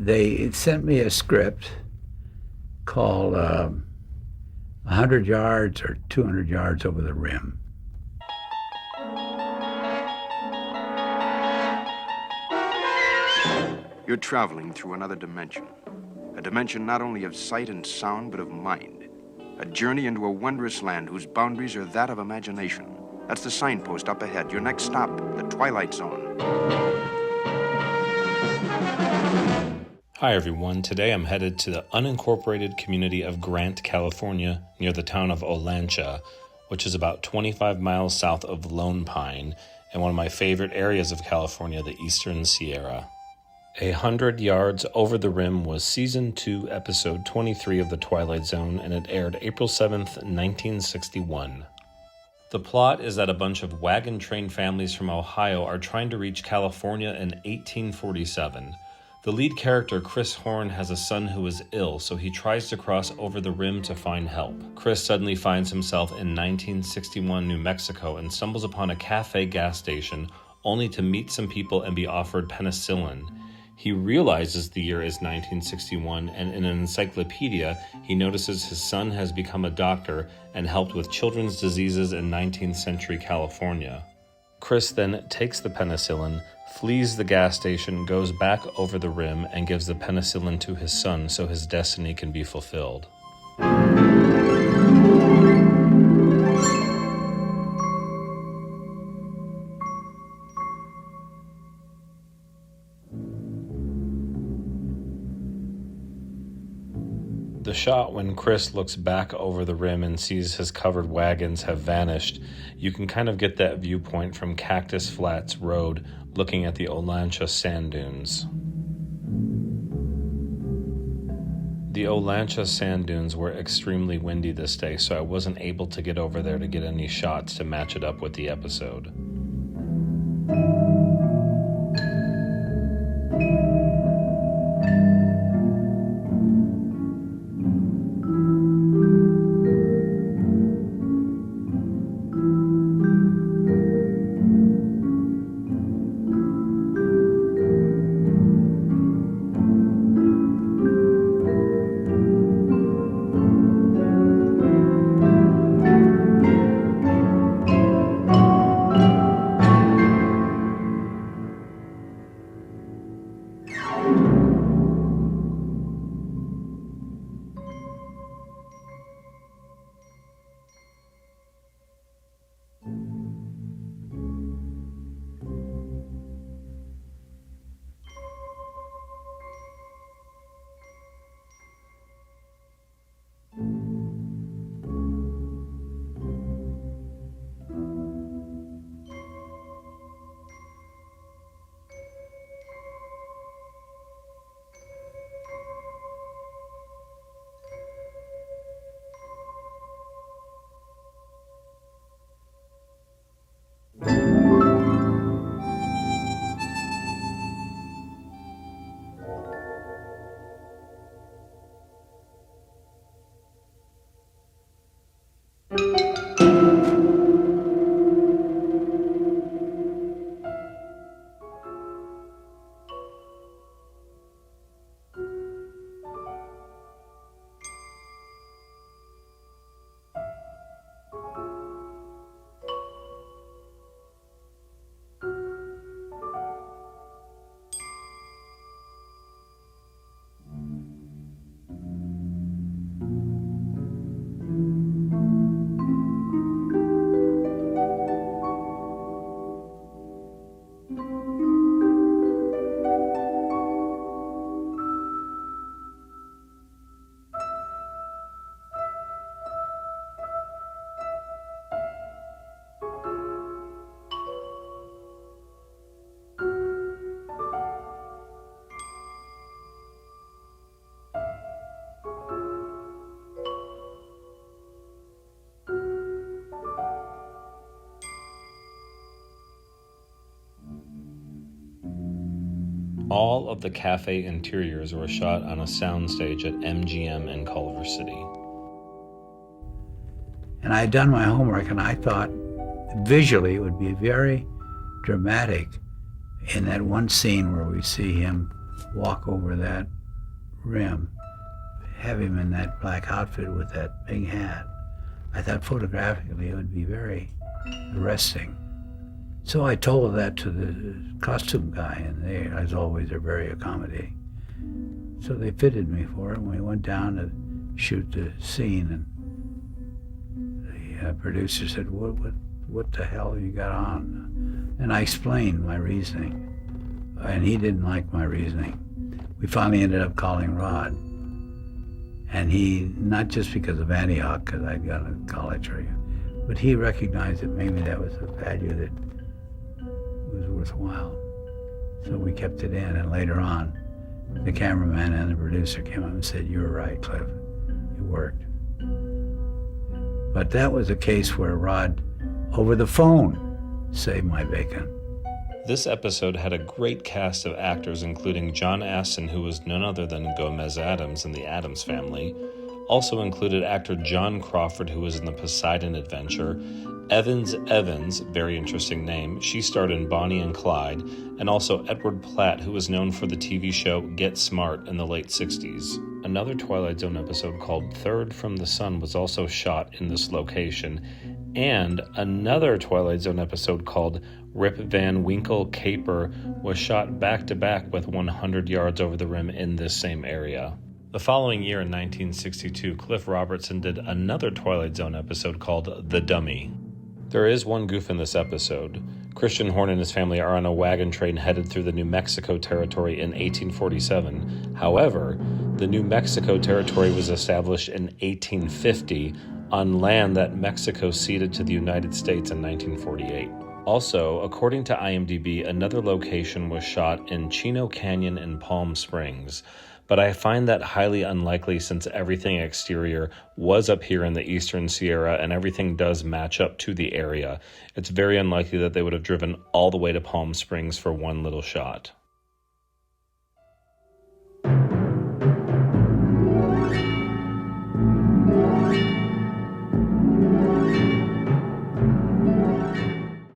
They sent me a script called 100 yards or 200 yards over the rim. You're traveling through another dimension. A dimension not only of sight and sound, but of mind. A journey into a wondrous land whose boundaries are that of imagination. That's the signpost up ahead. Your next stop, the Twilight Zone. Hi everyone, today I'm headed to the unincorporated community of Grant, California, near the town of Olancha, which is about 25 miles south of Lone Pine, and one of my favorite areas of California, the Eastern Sierra. 100 Yards Over the Rim was Season 2, Episode 23 of The Twilight Zone, and it aired April 7th, 1961. The plot is that a bunch of wagon train families from Ohio are trying to reach California in 1847. The lead character, Chris Horn, has a son who is ill, so he tries to cross over the rim to find help. Chris suddenly finds himself in 1961 New Mexico and stumbles upon a cafe gas station, only to meet some people and be offered penicillin. He realizes the year is 1961, and in an encyclopedia, he notices his son has become a doctor and helped with children's diseases in 19th century California. Chris then takes the penicillin, flees the gas station, goes back over the rim, and gives the penicillin to his son so his destiny can be fulfilled. The shot when Chris looks back over the rim and sees his covered wagons have vanished, you can kind of get that viewpoint from Cactus Flats Road looking at the Olancha sand dunes. The Olancha sand dunes were extremely windy this day, so I wasn't able to get over there to get any shots to match it up with the episode. All of the cafe interiors were shot on a soundstage at MGM in Culver City. And I had done my homework, and I thought visually it would be very dramatic in that one scene where we see him walk over that rim, have him in that black outfit with that big hat. I thought photographically it would be very arresting. So I told that to the costume guy, and they, as always, are very accommodating. So they fitted me for it, and we went down to shoot the scene, and the producer said, what the hell have you got on? And I explained my reasoning, and he didn't like my reasoning. We finally ended up calling Rod, and he, not just because of Antioch, because I'd got a college area, but he recognized that maybe that was a value that was worthwhile. So we kept it in, and later on, the cameraman and the producer came up and said, "You were right, Cliff. It worked." But that was a case where Rod, over the phone, saved my bacon. This episode had a great cast of actors, including John Astin, who was none other than Gomez Addams in the Addams Family. Also included actor John Crawford, who was in the Poseidon Adventure. Evans, very interesting name, she starred in Bonnie and Clyde, and also Edward Platt, who was known for the TV show Get Smart in the late 60s. Another Twilight Zone episode called Third from the Sun was also shot in this location, and another Twilight Zone episode called Rip Van Winkle Caper was shot back-to-back with 100 Yards Over the Rim in this same area. The following year in 1962, Cliff Robertson did another Twilight Zone episode called The Dummy. There is one goof in this episode. Christian Horn and his family are on a wagon train headed through the New Mexico Territory in 1847. However, the New Mexico Territory was established in 1850 on land that Mexico ceded to the United States in 1948. Also, according to IMDb, another location was shot in Chino Canyon in Palm Springs. But I find that highly unlikely since everything exterior was up here in the Eastern Sierra and everything does match up to the area. It's very unlikely that they would have driven all the way to Palm Springs for one little shot.